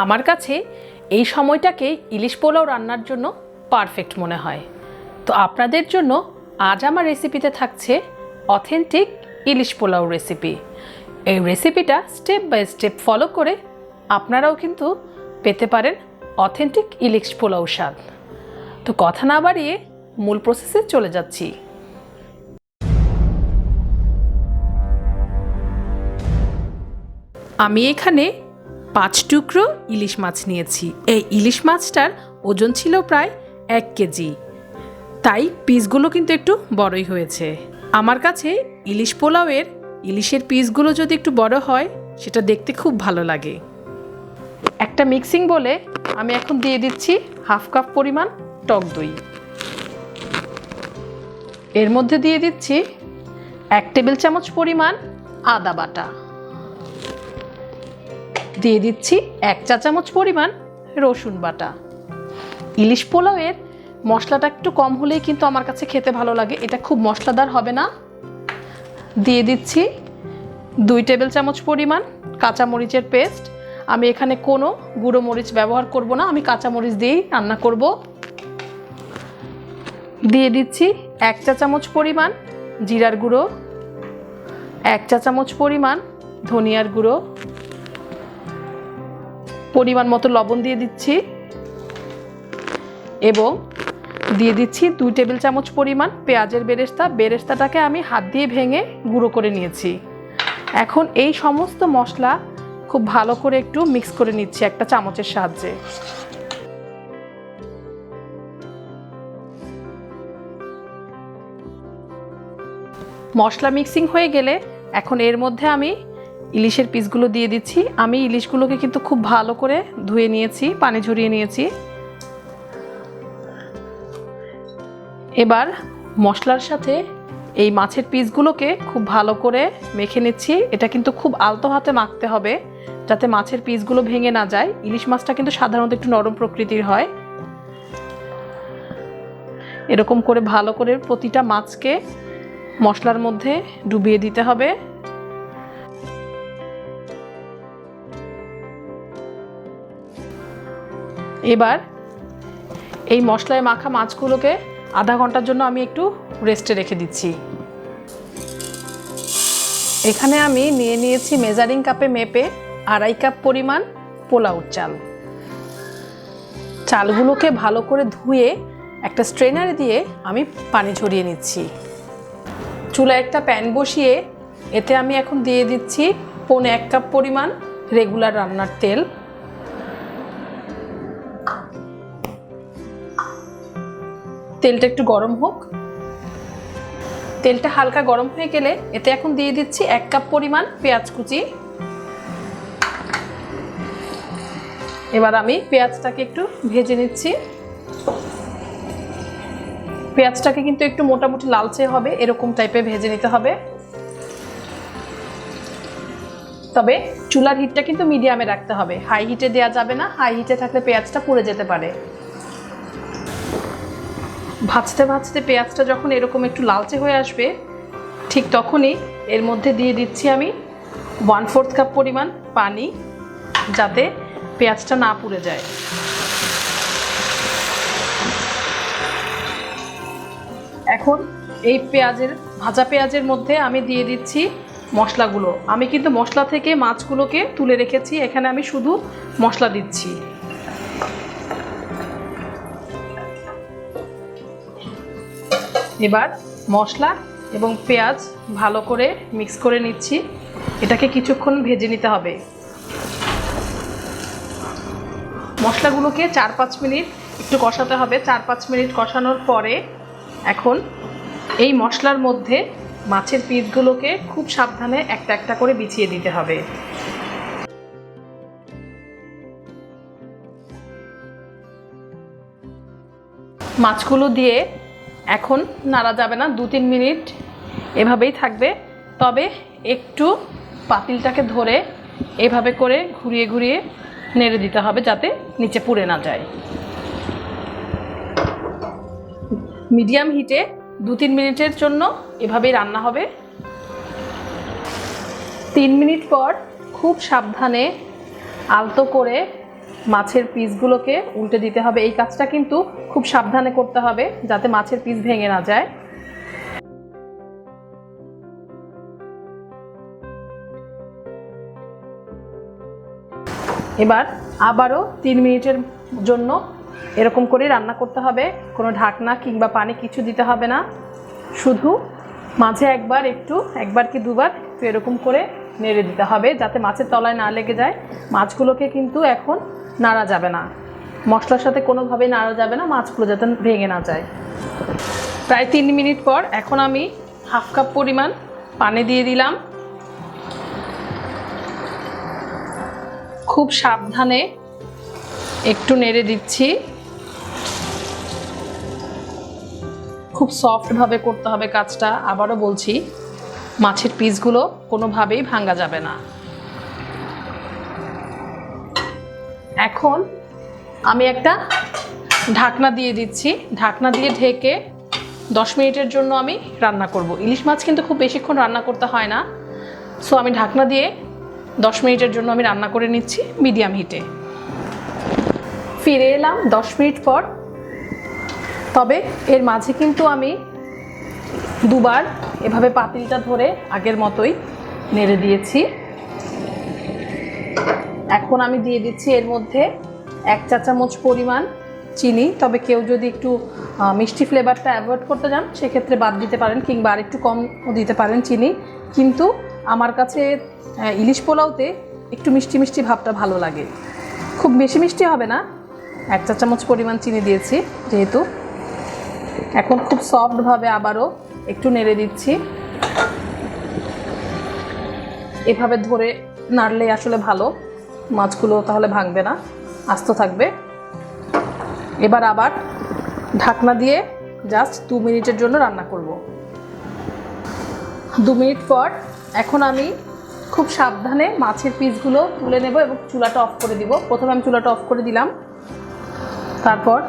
আমার কাছে এই সময়টাকে ইলিশ পোলাও রান্নার জন্য পারফেক্ট মনে হয়। তো আপনাদের জন্য আজ আমার রেসিপিতে থাকছে অথেন্টিক ইলিশ পোলাও রেসিপি। এই রেসিপিটা স্টেপ বাই স্টেপ ফলো করে আপনারাও কিন্তু পেতে পারেন অথেন্টিক ইলিশ পোলাও স্বাদ। তো কথা না বাড়িয়ে মূল প্রসেসে চলে যাচ্ছি। আমি এখানে 5 টুকরো ইলিশ মাছ নিয়েছি। এই ইলিশ মাছটার ওজন ছিল প্রায় 1 কেজি, তাই পিসগুলো কিন্তু একটু বড়ই হয়েছে। আমার কাছে ইলিশ পোলাওয়ের ইলিশের পিসগুলো যদি একটু বড় হয় সেটা দেখতে খুব ভালো লাগে। একটা মিক্সিং বলে আমি এখন দিয়ে দিচ্ছি হাফ কাপ পরিমাণ টক দই। এর মধ্যে দিয়ে দিচ্ছি 1 টেবিল চামচ পরিমাণ আদা বাটা, দিয়ে দিচ্ছি 1 চা চামচ পরিমাণ রসুন বাটা। ইলিশ পোলাওয়ের মশলাটা একটু কম হলেই কিন্তু আমার কাছে খেতে ভালো লাগে, এটা খুব মশলাদার হবে না। দিয়ে দিচ্ছি 2 টেবিল চামচ পরিমাণ কাঁচা মরিচের পেস্ট। আমি এখানে কোনো গুঁড়ো মরিচ ব্যবহার করব না, আমি কাঁচা মরিচ দিয়েই রান্না করব। দিয়ে দিচ্ছি 1 চা চামচ পরিমাণ জিরার গুঁড়ো, 1 চা চামচ পরিমাণ ধনিয়ার গুঁড়ো, পরিমাণ মতো লবণ দিয়ে দিচ্ছি এবং দিয়ে দিচ্ছি 2 টেবিল চামচ পরিমাণ পেঁয়াজের বেরেস্তাটাকে আমি হাত দিয়ে ভেঙে গুঁড়ো করে নিয়েছি। এখন এই সমস্ত মশলা খুব ভালো করে একটু মিক্স করে নিচ্ছি একটা চামচের সাহায্যে। মশলা মিক্সিং হয়ে গেলে এখন এর মধ্যে আমি ইলিশের পিসগুলো দিয়ে দিচ্ছি। আমি ইলিশগুলোকে কিন্তু খুব ভালো করে ধুয়ে নিয়েছি, পানি ঝরিয়ে নিয়েছি। এবার মশলার সাথে এই মাছের পিসগুলোকে খুব ভালো করে মেখে নিচ্ছি। এটা কিন্তু খুব আলতো হাতে মাখতে হবে যাতে মাছের পিসগুলো ভেঙে না যায়। ইলিশ মাছটা কিন্তু সাধারণত একটু নরম প্রকৃতির হয়। এরকম করে ভালো করে প্রতিটা মাছকে মশলার মধ্যে ডুবিয়ে দিতে হবে। এবার এই মশলায় মাখা মাছগুলোকে আধা ঘন্টার জন্য আমি একটু রেস্টে রেখে দিচ্ছি। এখানে আমি নিয়ে নিয়েছি মেজারিং কাপে মেপে 2.5 কাপ পরিমাণ পোলাওর চাল। চালগুলোকে ভালো করে ধুয়ে একটা স্ট্রেনারে দিয়ে আমি পানি ঝরিয়ে নিচ্ছি। চুলায় একটা প্যান বসিয়ে এতে আমি এখন দিয়ে দিচ্ছি 1 কাপ পরিমাণ রেগুলার রান্নার তেল। তেলটা একটু গরম হোক। তেলটা হালকা গরম হয়ে গেলে এতে এখন দিয়ে দিচ্ছি 1 কাপ পরিমাণ পেঁয়াজ কুচি। এবার আমি পেঁয়াজটাকে একটু ভেজে নিচ্ছি। পেঁয়াজটাকে কিন্তু একটু মোটামুটি লালচে হবে, এরকম টাইপের ভেজে নিতে হবে। তবে চুলার হিটটা কিন্তু মিডিয়ামে রাখতে হবে, হাই হিটে দেওয়া যাবে না। হাই হিটে থাকলে পেঁয়াজটা পুড়ে যেতে পারে। ভাজতে ভাজতে পেঁয়াজটা যখন এরকম একটু লালচে হয়ে আসবে ঠিক তখনই এর মধ্যে দিয়ে দিচ্ছি আমি 1/4 কাপ পরিমাণ পানি, যাতে পেঁয়াজটা না পুড়ে যায়। এখন এই ভাজা পেঁয়াজের মধ্যে আমি দিয়ে দিচ্ছি মশলাগুলো। আমি কিন্তু মশলা থেকে মাছগুলোকে তুলে রেখেছি, এখানে আমি শুধু মশলা দিচ্ছি। এবার মশলা এবং পেঁয়াজ ভালো করে মিক্স করে নিচ্ছি। এটাকে কিছুক্ষণ ভেজে নিতে হবে। মশলাগুলোকে 4-5 মিনিট একটু কষাতে হবে। 4-5 মিনিট কষানোর পরে এখন এই মশলার মধ্যে মাছের পিসগুলোকে খুব সাবধানে একটা একটা করে বিছিয়ে দিতে হবে। মাছগুলো দিয়ে এখন নাড়া যাবে না, 2-3 মিনিট এভাবেই থাকবে। তবে একটু পাতিলটাকে ধরে এভাবে করে ঘুরিয়ে ঘুরিয়ে নেড়ে দিতে হবে যাতে নিচে পুড়ে না যায়। মিডিয়াম হিটে 2-3 মিনিটের জন্য এভাবেই রান্না হবে। 3 মিনিট পর খুব সাবধানে আলতো করে মাছের পিসগুলোকে উল্টে দিতে হবে। এই কাজটা কিন্তু খুব সাবধানে করতে হবে যাতে মাছের পিস ভেঙে না যায়। এবার আবারও 3 মিনিটের জন্য এরকম করে রান্না করতে হবে। কোনো ঢাকনা কিংবা পানি কিছু দিতে হবে না, শুধু মাঝে একবার কি দুবার একটু এরকম করে নেড়ে দিতে হবে যাতে মাছের তলায় না লেগে যায়। মাছগুলোকে কিন্তু এখন নাড়া যাবে না, মশলার সাথে কোনোভাবেই নাড়া যাবে না, মাছগুলো যাতে ভেঙে না যায়। প্রায় 3 মিনিট পর এখন আমি 1/2 কাপ পরিমাণ পানি দিয়ে দিলাম। খুব সাবধানে একটু নেড়ে দিচ্ছি। খুব সফটভাবে করতে হবে কাজটা। আবারও বলছি, মাছের পিসগুলো কোনোভাবেই ভাঙা যাবে না। এখন আমি একটা ঢাকনা দিয়ে দিচ্ছি। ঢাকনা দিয়ে ঢেকে 10 মিনিটের জন্য আমি রান্না করব। ইলিশ মাছ কিন্তু খুব বেশিক্ষণ রান্না করতে হয় না, সো আমি ঢাকনা দিয়ে 10 মিনিটের জন্য আমি রান্না করে নিচ্ছি মিডিয়াম হিটে। ফিরে এলাম 10 মিনিট পর। তবে এর মাঝে কিন্তু আমি দুবার এভাবে পাতিলটা ধরে আগের মতোই নেড়ে দিয়েছি। এখন আমি দিয়ে দিচ্ছি এর মধ্যে 1 চা চামচ পরিমাণ চিনি। তবে কেউ যদি একটু মিষ্টি ফ্লেভারটা অ্যাভয়েড করতে চান সেক্ষেত্রে বাদ দিতে পারেন, কিংবা আর একটু কম দিতে পারেন চিনি। কিন্তু আমার কাছে ইলিশ পোলাওতে একটু মিষ্টি মিষ্টি ভাবটা ভালো লাগে। খুব বেশি মিষ্টি হবে না, 1 চা চামচ পরিমাণ চিনি দিয়েছি যেহেতু। এখন খুব সফটভাবে আবারও একটু নেড়ে দিচ্ছি। এভাবে ধরে নাড়লে আসলে ভালো, মাছগুলো তাহলে ভাঙবে না, আস্ত থাকবে। এবার আবার ঢাকনা দিয়ে জাস্ট 2 মিনিটের জন্য রান্না করব। 2 মিনিট পর এখন আমি খুব সাবধানে মাছের পিসগুলো তুলে নেব এবং চুলাটা অফ করে দিব। প্রথমে আমি চুলাটা অফ করে দিলাম, তারপর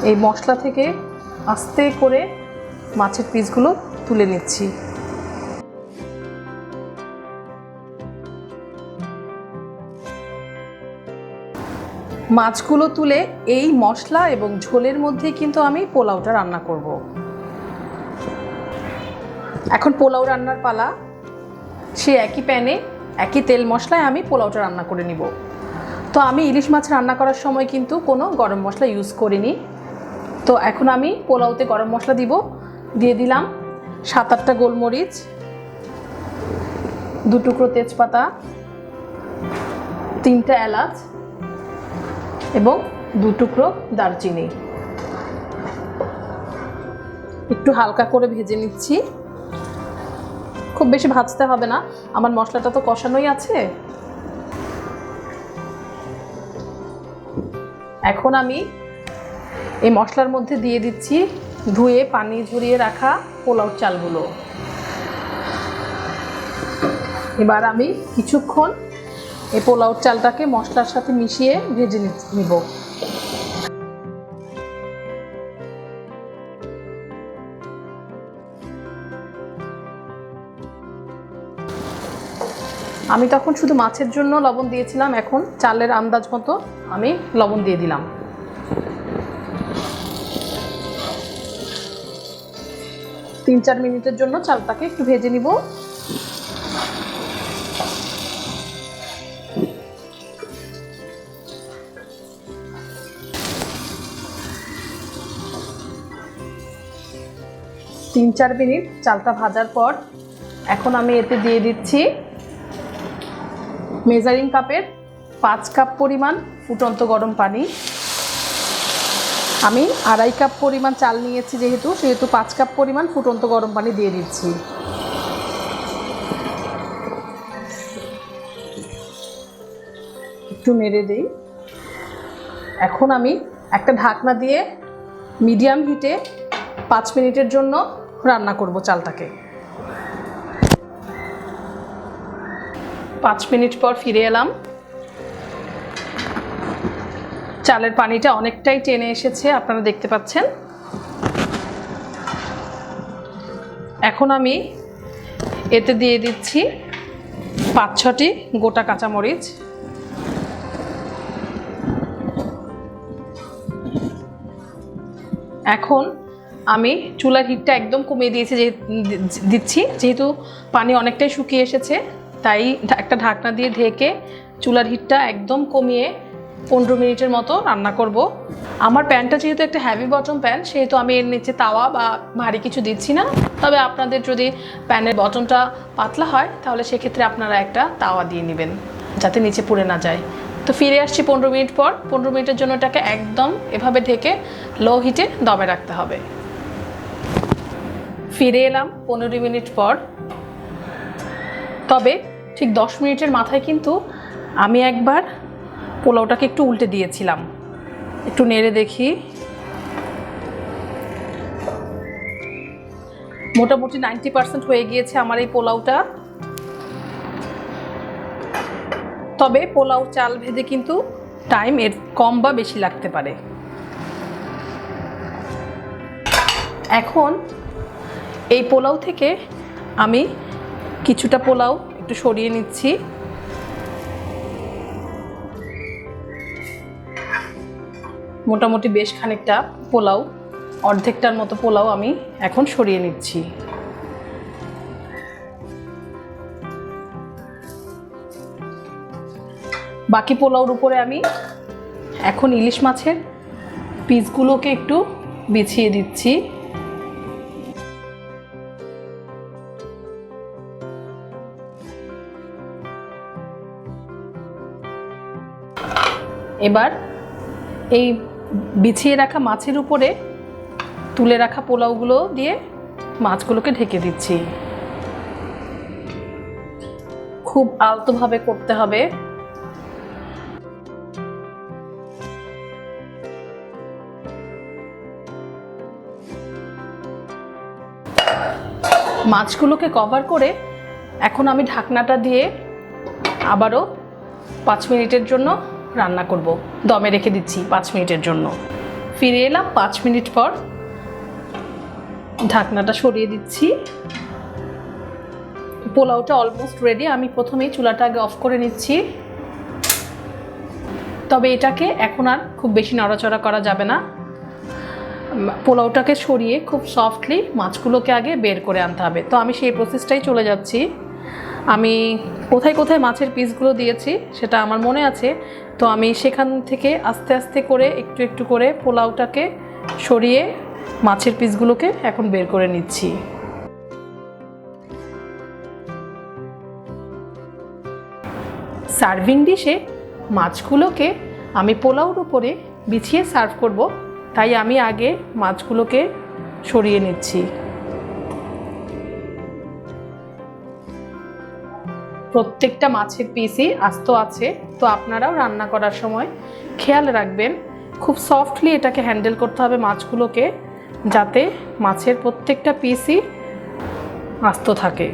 এই মশলা থেকে আস্তে করে মাছের পিসগুলো তুলে নিচ্ছি। মাছগুলো তুলে এই মশলা এবং ঝোলের মধ্যেই কিন্তু আমি পোলাওটা রান্না করব। এখন পোলাও রান্নার পালা। সে একই প্যানে একই তেল মশলায় আমি পোলাওটা রান্না করে নিব। তো আমি ইলিশ মাছ রান্না করার সময় কিন্তু কোনো গরম মশলা ইউজ করিনি। তো এখন আমি পোলাওতে গরম মশলা দিয়ে দিলাম 7-8টা গোলমরিচ, 2 টুকরো তেজপাতা, 3টা এলাচ এবং 2 টুকরো দারচিনি। একটু হালকা করে ভেজে নিচ্ছি, খুব বেশি ভাজতে হবে না, আমার মশলাটা তো কষানোই আছে। এখন আমি এই মশলার মধ্যে দিয়ে দিচ্ছি ধুয়ে পানি ঝরিয়ে রাখা পোলাও চালগুলো। এবার আমি কিছুক্ষণ এই পোলাও চালটাকে মশলার সাথে মিশিয়ে ভেজে নিব। আমি তখন শুধু মাছের জন্য লবণ দিয়েছিলাম, এখন চালের আন্দাজ মতো আমি লবণ দিয়ে দিলাম। তিন 4 মিনিটের জন্য চালটাকে একটু ভেজে নিব। তিন 4 মিনিট চালটা ভাজার পর এখন আমি এতে দিয়ে দিচ্ছি মেজারিং কাপের 5 কাপ পরিমাণ ফুটন্ত গরম পানি। আমি 2.5 কাপ পরিমাণ চাল নিয়েছি সেহেতু 5 কাপ পরিমাণ ফুটন্ত গরম পানি দিয়ে দিচ্ছি। একটু নেড়ে দিই। এখন আমি একটা ঢাকনা দিয়ে মিডিয়াম হিটে 5 মিনিটের জন্য রান্না করব চালটাকে। 5 মিনিট পর ফিরে এলাম। চালের পানিটা অনেকটাই টেনে এসেছে, আপনারা দেখতে পাচ্ছেন। এখন আমি এতে দিয়ে দিচ্ছি 5-6টি গোটা কাঁচামরিচ। এখন আমি চুলার হিটটা একদম কমিয়ে দিচ্ছি, যেহেতু পানি অনেকটাই শুকিয়ে এসেছে, তাই একটা ঢাকনা দিয়ে ঢেকে চুলার হিটটা একদম কমিয়ে 15 মিনিটের মতো রান্না করব। আমার প্যানটা যেহেতু একটা হ্যাভি বটম প্যান, সেহেতু আমি এর নিচে তাওয়া বা ভারী কিছু দিচ্ছি না। তবে আপনাদের যদি প্যানের বটমটা পাতলা হয় তাহলে সেক্ষেত্রে আপনারা একটা তাওয়া দিয়ে নেবেন, যাতে নিচে পুড়ে না যায়। তো ফিরে আসছি 15 মিনিট পর। 15 মিনিটের জন্য এটাকে একদম এভাবে ঢেকে লো হিটে দমে রাখতে হবে। ফিরে এলাম 15 মিনিট পর। তবে ঠিক 10 মিনিটের মাথায় কিন্তু আমি একবার পোলাওটাকে একটু উল্টে দিয়েছিলাম। একটু নেড়ে দেখি, মোটামুটি 90% হয়ে গিয়েছে আমার এই পোলাওটা। তবে পোলাও চাল ভেজে কিন্তু টাইম এর কম বা বেশি লাগতে পারে। এখন এই পোলাও থেকে আমি কিছুটা পোলাও একটু সরিয়ে নিচ্ছি। মোটামুটি বেশ খানিকটা পোলাও, অর্ধেকটার মতো পোলাও আমি এখন সরিয়ে নিচ্ছি। বাকি পোলাওর উপরে আমি এখন ইলিশ মাছের পিসগুলোকে একটু বিছিয়ে দিচ্ছি। এবার এই বিছিয়ে রাখা মাছের উপরে তুলে রাখা পোলাওগুলো দিয়ে মাছগুলোকে ঢেকে দিচ্ছি। খুব আলতোভাবে করতে হবে। মাছগুলোকে কভার করে এখন আমি ঢাকনাটা দিয়ে আবারও 5 মিনিটের জন্য রান্না করব। দমে রেখে দিচ্ছি 5 মিনিটের জন্য। ফিরে এলাম 5 মিনিট পর। ঢাকনাটা সরিয়ে দিচ্ছি। পোলাওটা অলমোস্ট রেডি। আমি প্রথমেই চুলাটা আগে অফ করে নিচ্ছি। তবে এটাকে এখন আর খুব বেশি নড়াচড়া করা যাবে না। পোলাওটাকে সরিয়ে খুব সফটলি মাছগুলোকে আগে বের করে আনতে হবে। তো আমি সেই প্রসেসটাই চলে যাচ্ছি। আমি কোথায় কোথায় মাছের পিসগুলো দিয়েছি সেটা আমার মনে আছে। তো আমি সেখান থেকে আস্তে আস্তে করে একটু একটু করে পোলাওটাকে সরিয়ে মাছের পিসগুলোকে এখন বের করে নিচ্ছি। সার্ভিং ডিশে মাছগুলোকে আমি পোলাওর উপরে বিছিয়ে সার্ভ করব, তাই আমি আগে মাছগুলোকে সরিয়ে নিচ্ছি। প্রত্যেকটা মাছের পিসই আস্ত আছে, তো আপনারাও রান্না করার সময় খেয়াল রাখবেন খুব সফটলি এটাকে হ্যান্ডেল করতে হবে মাছগুলোকে, যাতে মাছের প্রত্যেকটা পিসই আস্ত থাকে।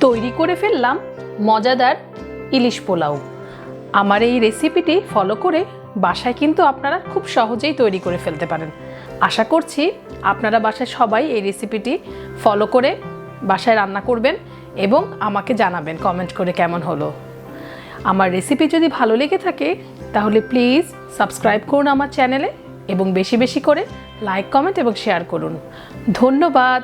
তৈরি করে ফেললাম মজাদার ইলিশ পোলাও। আমার এই রেসিপিটি ফলো করে বাসায় কিন্তু আপনারা খুব সহজেই তৈরি করে ফেলতে পারেন। আশা করছি আপনারা বাসায় সবাই এই রেসিপিটি ফলো করে বাসায় রান্না করবেন এবং আমাকে জানাবেন কমেন্ট করে কেমন হলো। আমার রেসিপি যদি ভালো লেগে থাকে তাহলে প্লিজ সাবস্ক্রাইব করুন আমার চ্যানেলে এবং বেশি বেশি করে লাইক, কমেন্ট এবং শেয়ার করুন। ধন্যবাদ।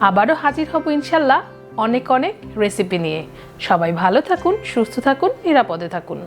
আবারও হাজির হব ইনশাল্লাহ অনেক অনেক রেসিপি নিয়ে। সবাই ভালো থাকুন, সুস্থ থাকুন, নিরাপদে থাকুন।